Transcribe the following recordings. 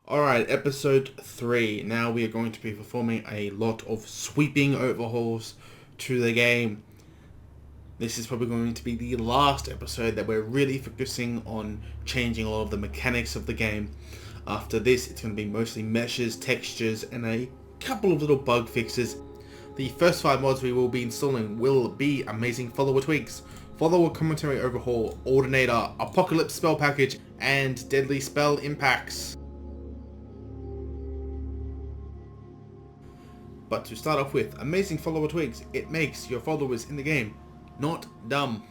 Alright, episode 3. Now we are going to be performing a lot of sweeping overhauls to the game. This is probably going to be the last episode that we're really focusing on changing a lot of the mechanics of the game. After this, it's going to be mostly meshes, textures, and a couple of little bug fixes. The first 5 mods we will be installing will be amazing follower tweaks, follower commentary overhaul, ordinator, apocalypse spell package, and deadly spell impacts. But to start off with, amazing follower tweaks. It makes your followers in the game not dumb,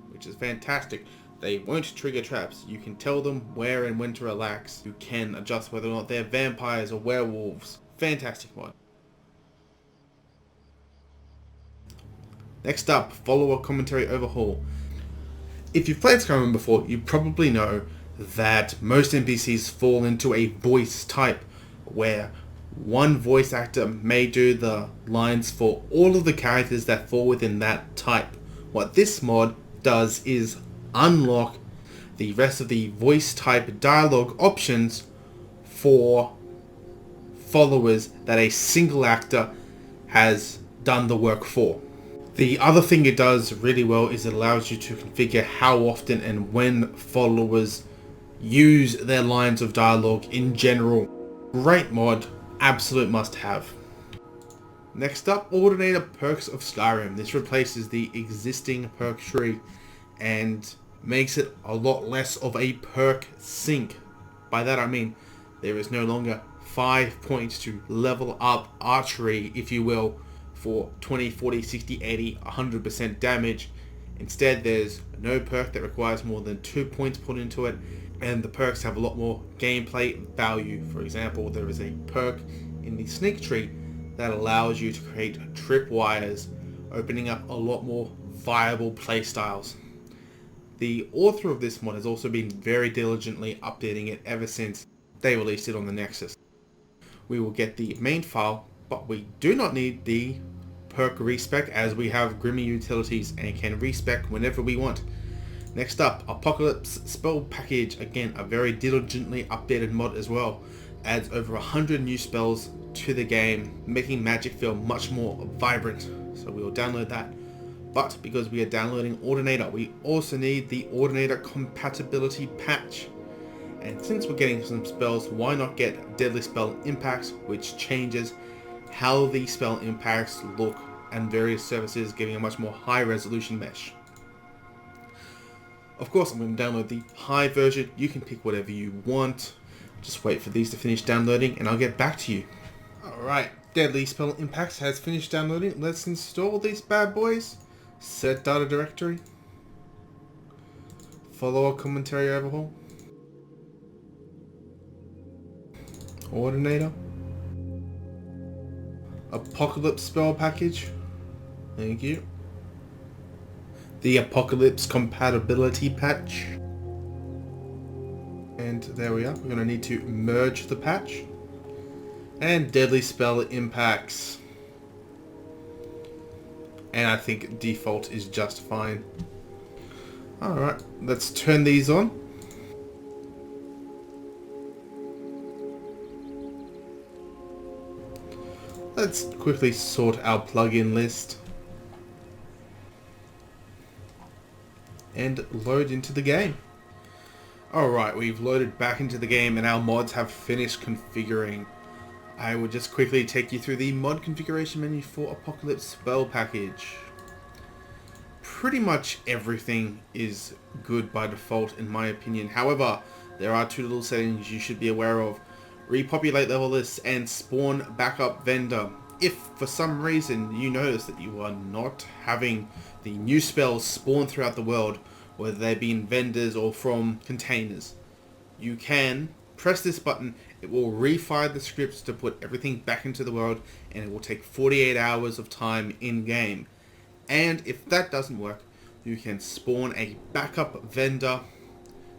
which is fantastic. They won't trigger traps. You can tell them where and when to relax. You can adjust whether or not they're vampires or werewolves. Fantastic mod. Next up, follower commentary overhaul. If you've played Skyrim before, you probably know that most NPCs fall into a voice type where one voice actor may do the lines for all of the characters that fall within that type. What this mod does is unlock the rest of the voice type dialogue options for followers that a single actor has done the work for. The other thing it does really well is it allows you to configure how often and when followers use their lines of dialogue in general. Great mod. Absolute must-have. Next up, Ordinator Perks of Skyrim. This replaces the existing perk tree and makes it a lot less of a perk sink. By that I mean there is no longer 5 points to level up archery, if you will, for 20, 40, 60, 80, 100% damage. Instead, there's no perk that requires more than 2 points put into it, and the perks have a lot more gameplay value. For example, there is a perk in the sneak tree that allows you to create tripwires, opening up a lot more viable playstyles. The author of this mod has also been very diligently updating it ever since they released it on the Nexus. We will get the main file, but we do not need the perk respec as we have Grimmy utilities and can respec whenever we want. Next up, Apocalypse Spell Package. Again, a very diligently updated mod as well. Adds over 100 new spells to the game, making magic feel much more vibrant. So we will download that. But because we are downloading Ordinator, we also need the Ordinator compatibility patch. And since we're getting some spells, why not get Deadly Spell Impacts, which changes how the spell impacts look and various services, giving a much more high resolution mesh. Of course, I'm going to download the high version. You can pick whatever you want. Just wait for these to finish downloading and I'll get back to you. Alright, Deadly Spell Impacts has finished downloading. Let's install these bad boys. Set data directory. Follower commentary overhaul. Ordinator. Apocalypse spell package. Thank you. The Apocalypse compatibility patch. And there we are. We're going to need to merge the patch. And Deadly Spell Impacts. And I think default is just fine. Alright, let's turn these on. Let's quickly sort our plugin list. And load into the game. Alright, we've loaded back into the game and our mods have finished configuring. I will just quickly take you through the mod configuration menu for Apocalypse Spell Package. Pretty much everything is good by default in my opinion. However, there are 2 little settings you should be aware of. Repopulate level lists and spawn backup vendor. If for some reason you notice that you are not having the new spells spawn throughout the world, whether they be in vendors or from containers, you can press this button. It will refire the scripts to put everything back into the world, and it will take 48 hours of time in game. And if that doesn't work, you can spawn a backup vendor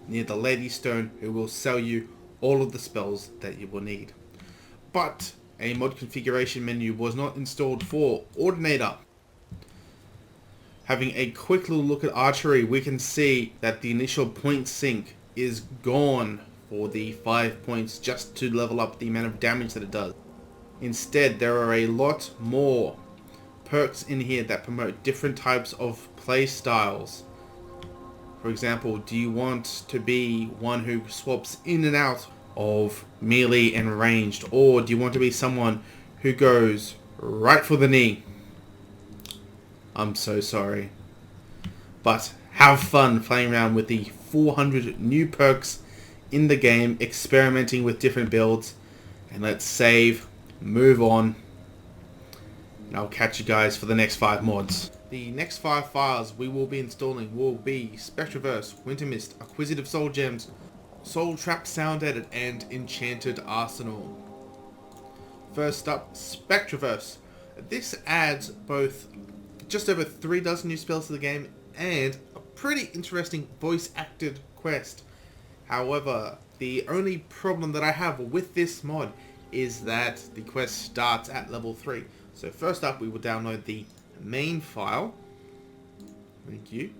near the Lady Stone who will sell you all of the spells that you will need. But a mod configuration menu was not installed for Ordinator. Having a quick little look at archery, we can see that the initial point sync is gone or the 5 points just to level up the amount of damage that it does. Instead, there are a lot more perks in here that promote different types of play styles. For example, do you want to be one who swaps in and out of melee and ranged, or do you want to be someone who goes right for the knee? I'm so sorry. But have fun playing around with the 400 new perks in the game, experimenting with different builds, and let's save, move on, and I'll catch you guys for the next 5 mods. The next 5 files we will be installing will be Spectroverse, Winter Mist, Acquisitive Soul Gems, Soul Trap Sound Edit, and Enchanted Arsenal. First up, Spectroverse. This adds both just over 3 dozen new spells to the game and a pretty interesting voice-acted quest. However, the only problem that I have with this mod is that the quest starts at level 3. So first up, we will download the main file. Thank you.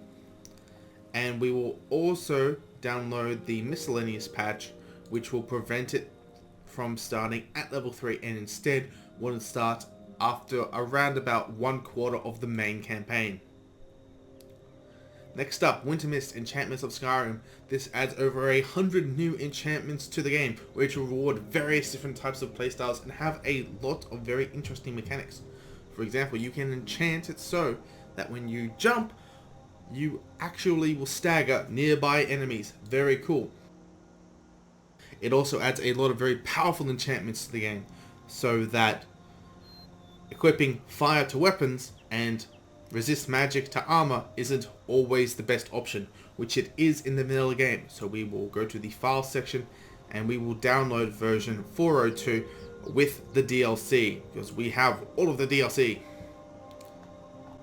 And we will also download the miscellaneous patch, which will prevent it from starting at level 3 and instead will start after around about 1/4 of the main campaign. Next up, Winter Mist, Enchantments of Skyrim. This adds over 100 new enchantments to the game, which reward various different types of playstyles and have a lot of very interesting mechanics. For example, you can enchant it so that when you jump, you actually will stagger nearby enemies. Very cool. It also adds a lot of very powerful enchantments to the game, so that equipping fire to weapons and resist magic to armor isn't always the best option, which it is in the vanilla game. So we will go to the file section and we will download version 402 with the DLC, because we have all of the DLC.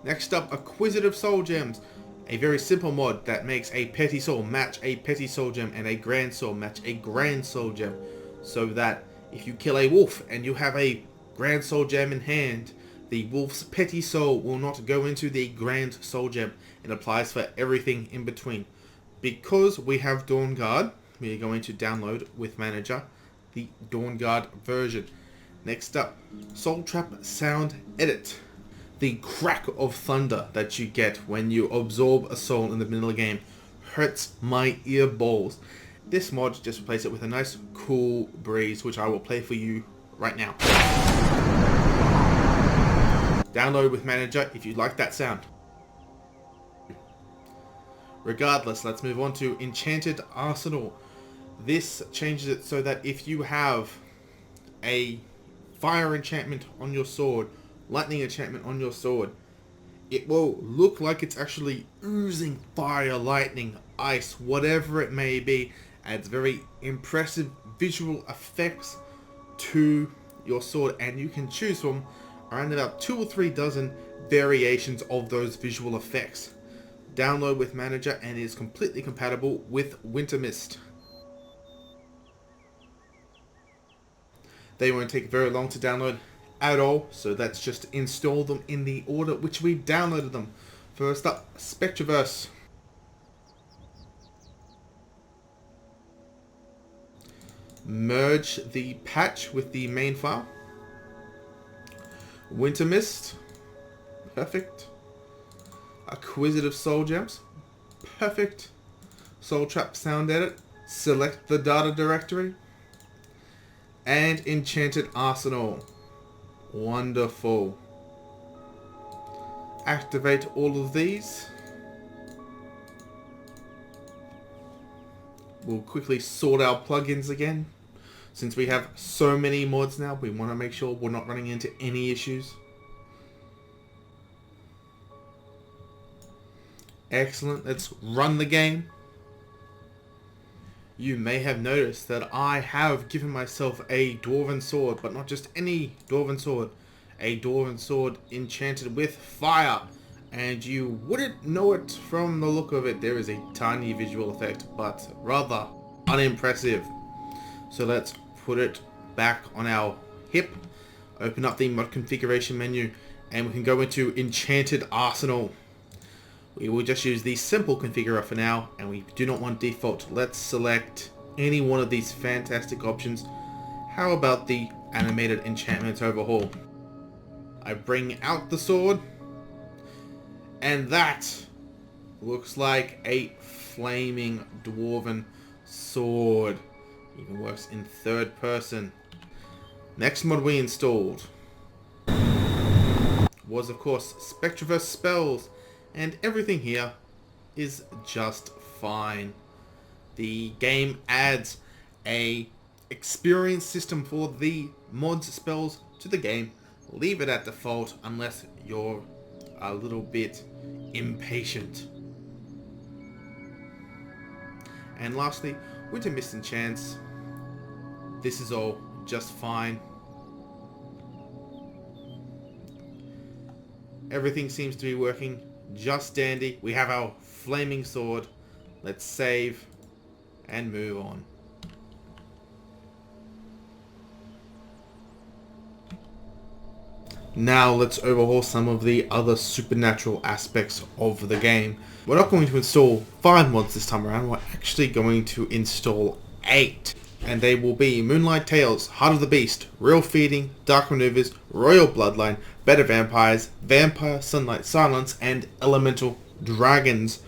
Next up, Acquisitive Soul Gems. A very simple mod that makes a Petty Soul match a Petty Soul Gem and a Grand Soul match a Grand Soul Gem, so that if you kill a wolf and you have a Grand Soul Gem in hand, the wolf's Petty Soul will not go into the Grand Soul Gem. It applies for everything in between. Because we have Dawnguard, we are going to download with Manager the Dawnguard version. Next up, Soul Trap Sound Edit. The crack of thunder that you get when you absorb a soul in the middle of the game hurts my ear balls. This mod just replaces it with a nice cool breeze, which I will play for you right now. Download with Manager if you like that sound. Regardless, let's move on to Enchanted Arsenal. This changes it so that if you have a fire enchantment on your sword, lightning enchantment on your sword, it will look like it's actually oozing fire, lightning, ice, whatever it may be. Adds very impressive visual effects to your sword, and you can choose from around about 2 or 3 dozen variations of those visual effects. Download with Manager and is completely compatible with Winter Mist. They won't take very long to download at all, so let's just install them in the order which we downloaded them. First up, Spectroverse. Merge the patch with the main file. Winter Mist, perfect. Acquisitive Soul Gems, perfect. Soul Trap Sound Edit, select the data directory. And Enchanted Arsenal. Wonderful. Activate all of these. We'll quickly sort our plugins again. Since we have so many mods now, we want to make sure we're not running into any issues. Excellent. Let's run the game. You may have noticed that I have given myself a Dwarven Sword, but not just any Dwarven Sword. A Dwarven Sword enchanted with fire. And you wouldn't know it from the look of it. There is a tiny visual effect, but rather unimpressive. So let's put it back on our hip. Open up the mod configuration menu, and we can go into Enchanted Arsenal. We will just use the simple configurer for now, and we do not want default. Let's select any one of these fantastic options, how about the animated enchantment overhaul? I bring out the sword, and that looks like a flaming dwarven sword. Even works in third person. Next mod we installed was, of course, Spectroverse spells, and everything here is just fine. The game adds a experience system for the mods spells to the game. Leave it at default unless you're a little bit impatient. And lastly, Winter Mist and Chance. This is all just fine. Everything seems to be working just dandy. We have our flaming sword. Let's save and move on. Now let's overhaul some of the other supernatural aspects of the game. We're not going to install 5 mods this time around, we're actually going to install 8. And they will be Moonlight Tales, Heart of the Beast, Real Feeding, Dark Maneuvers, Royal Bloodline, Better Vampires, Vampire Sunlight Silence, and Elemental Dragons.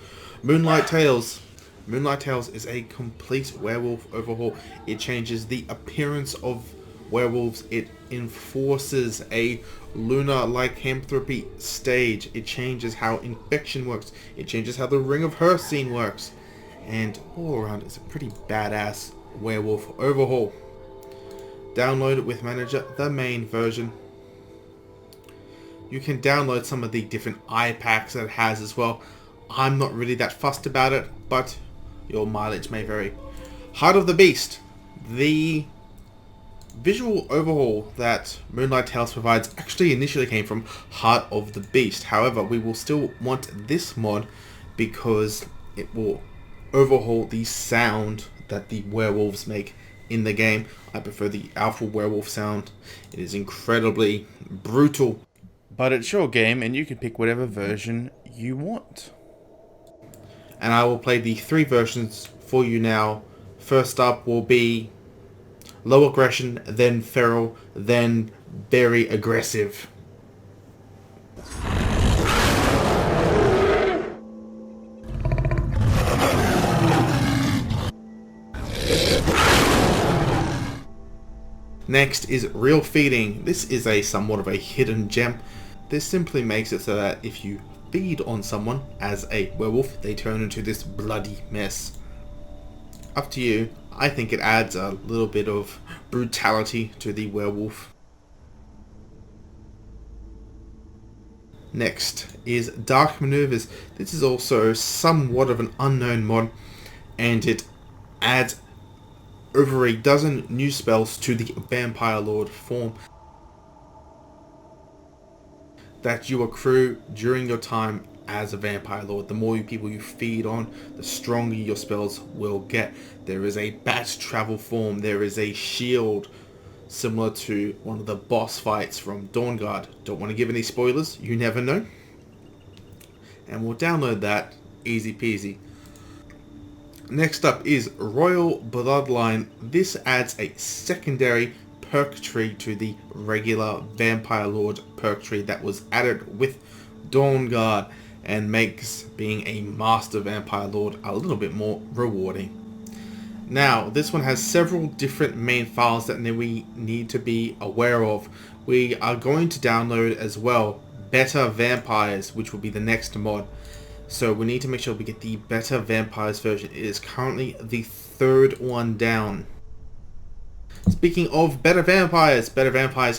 Moonlight Tales. Moonlight Tales is a complete werewolf overhaul. It changes the appearance of werewolves. It enforces a lunar lycanthropy stage. It changes how infection works. It changes how the Ring of Her scene works. And all around, it's a pretty badass werewolf overhaul. Download it with Manager, the main version. You can download some of the different eye packs that it has as well. I'm not really that fussed about it, but your mileage may vary. Heart of the Beast. The visual overhaul that Moonlight Tales provides actually initially came from Heart of the Beast. However, we will still want this mod because it will overhaul the sound that the werewolves make in the game. I prefer the alpha werewolf sound. It is incredibly brutal. But it's your game and you can pick whatever version you want. And I will play the 3 versions for you now. First up will be low aggression, then feral, then very aggressive. Next is Real Feeding. This is a somewhat of a hidden gem. This simply makes it so that if you feed on someone as a werewolf, they turn into this bloody mess. Up to you. I think it adds a little bit of brutality to the werewolf. Next is Dark Maneuvers. This is also somewhat of an unknown mod, and it adds over a dozen new spells to the Vampire Lord form that you accrue during your time as a Vampire Lord. The more people you feed on, the stronger your spells will get. There is a bat travel form. There is a shield similar to one of the boss fights from Dawnguard. Don't want to give any spoilers. You never know. And we'll download that easy peasy. Next up is Royal Bloodline. This adds a secondary perk tree to the regular Vampire Lord perk tree that was added with Dawnguard, and makes being a Master Vampire Lord a little bit more rewarding. Now, this one has several different main files that we need to be aware of. We are going to download as well Better Vampires, which will be the next mod. So we need to make sure we get the Better Vampires version. It is currently the 3rd one down. Speaking of Better Vampires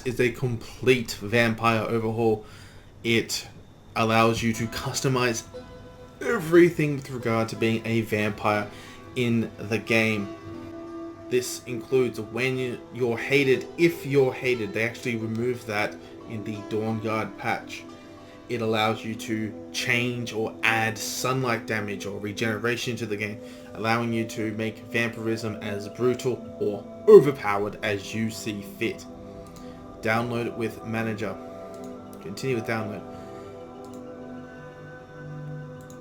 is a complete vampire overhaul. It allows you to customize everything with regard to being a vampire in the game. This includes when you're hated, if you're hated. They actually removed that in the Dawnguard patch. It allows you to change or add sunlight damage or regeneration to the game, allowing you to make vampirism as brutal or overpowered as you see fit. Download it with Manager. Continue with download.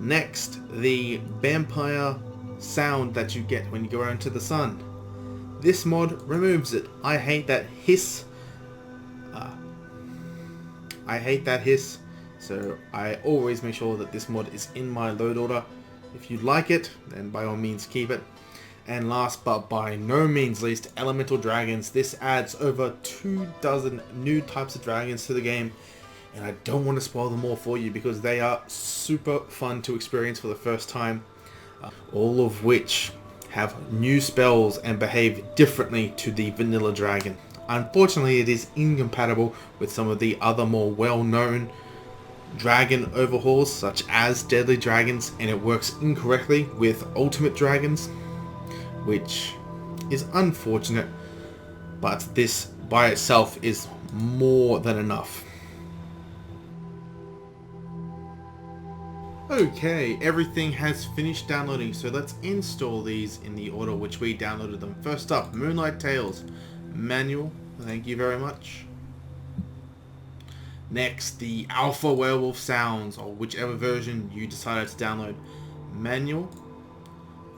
Next, the Vampire sound that you get when you go out into the sun. This mod removes it. I hate that hiss. So I always make sure that this mod is in my load order. If you like it, then by all means keep it. And last but by no means least, elemental dragons. This adds over 24 new types of dragons to the game, and I don't want to spoil them all for you because they are super fun to experience for the first time. All of which have new spells and behave differently to the vanilla dragon. Unfortunately, it is incompatible with some of the other more well-known dragon overhauls, such as deadly dragons, and it works incorrectly with ultimate dragons, which is unfortunate, but this by itself is more than enough. Okay, everything has finished downloading, so let's install these in the order which we downloaded them. First up, Moonlight Tales manual, thank you very much. Next, the Alpha Werewolf Sounds, or whichever version you decided to download. Manual.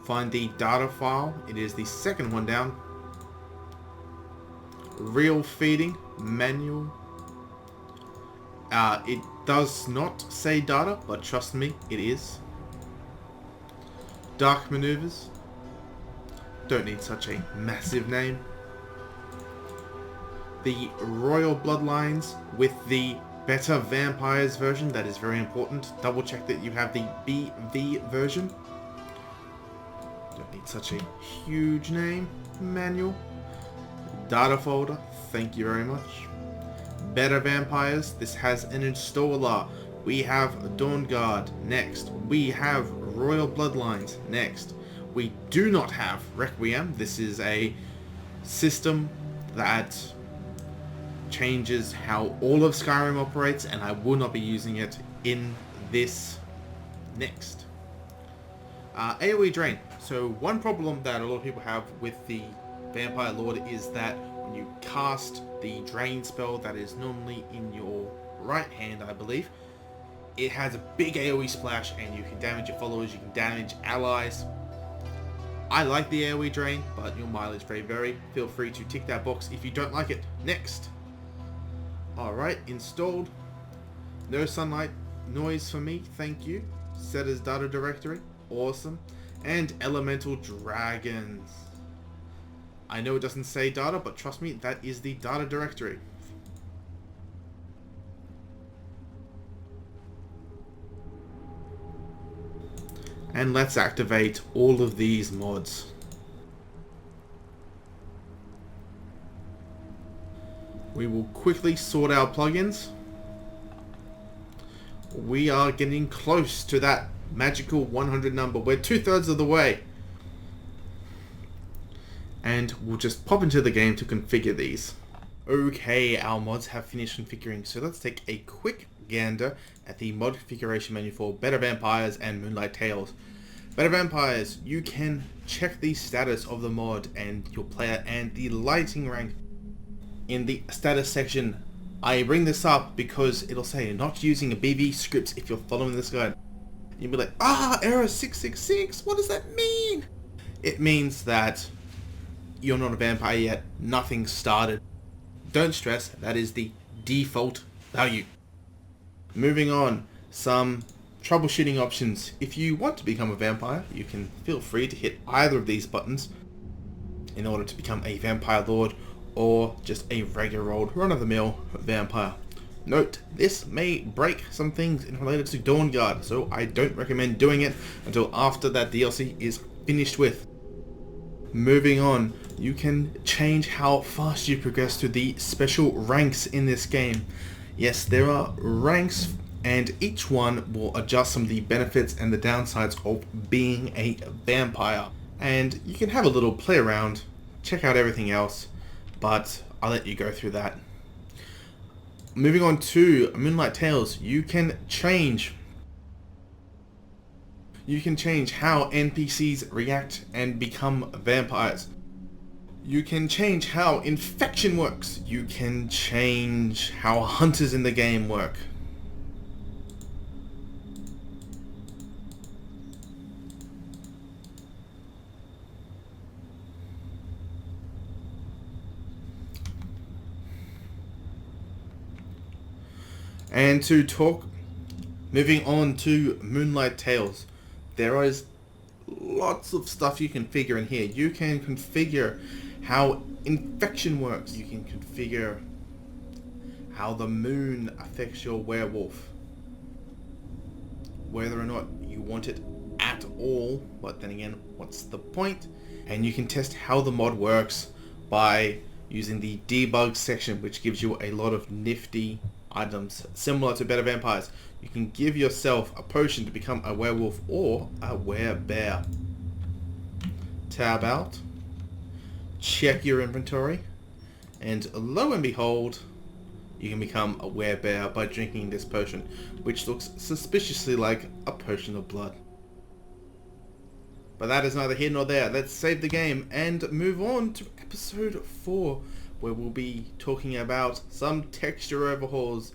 Find the data file, it is the second one down. Real Feeding manual. It does not say data, but trust me, it is. Dark Maneuvers. Don't need such a massive name. The Royal Bloodlines with the Better Vampires version, that is very important. Double check that you have the BV version. Don't need such a huge name. Manual. Data folder, thank you very much. Better Vampires, this has an installer. We have Dawn Guard, next. We have Royal Bloodlines, next. We do not have Requiem. This is a system that changes how all of Skyrim operates, and I will not be using it in this. Next. AoE Drain. So one problem that a lot of people have with the Vampire Lord is that when you cast the Drain spell that is normally in your right hand, I believe, it has a big AoE splash and you can damage your followers, you can damage allies. I like the AoE Drain, but your mileage may vary. Feel free to tick that box if you don't like it. Next. Alright, installed. No sunlight noise for me, thank you. Set as data directory, awesome. And Elemental Dragons. I know it doesn't say data, but trust me, that is the data directory. And let's activate all of these mods. We will quickly sort our plugins. We are getting close to that magical 100 number. We're 2/3 of the way. And we'll just pop into the game to configure these. Okay, our mods have finished configuring, so let's take a quick gander at the mod configuration menu for Better Vampires and Moonlight Tales. Better Vampires, you can check the status of the mod and your player and the lighting rank in the status section. I bring this up because it'll say not using a BV script if you're following this guide. You'll be like, error 666, what does that mean? It means that you're not a vampire yet, nothing started. Don't stress, that is the default value. Moving on, some troubleshooting options. If you want to become a vampire, you can feel free to hit either of these buttons in order to become a vampire lord or just a regular old run-of-the-mill vampire. Note, this may break some things in related to Dawn Guard, so I don't recommend doing it until after that DLC is finished with. Moving on, you can change how fast you progress to the special ranks in this game. Yes, there are ranks, and each one will adjust some of the benefits and the downsides of being a vampire. And you can have a little play around, check out everything else, but I'll let you go through that. Moving on to Moonlight Tales, you can change how NPCs react and become vampires. You can change how infection works. You can change how hunters in the game work. And moving on to Moonlight Tales, there is lots of stuff you can configure in here. You can configure how infection works. You can configure how the moon affects your werewolf. Whether or not you want it at all, but then again, what's the point? And you can test how the mod works by using the debug section, which gives you a lot of nifty items similar to Better Vampires. You can give yourself a potion to become a werewolf or a werebear. Tab out, check your inventory, and lo and behold, you can become a werebear by drinking this potion, which looks suspiciously like a potion of blood. But that is neither here nor there. Let's save the game and move on to episode 4, where we'll be talking about some texture overhauls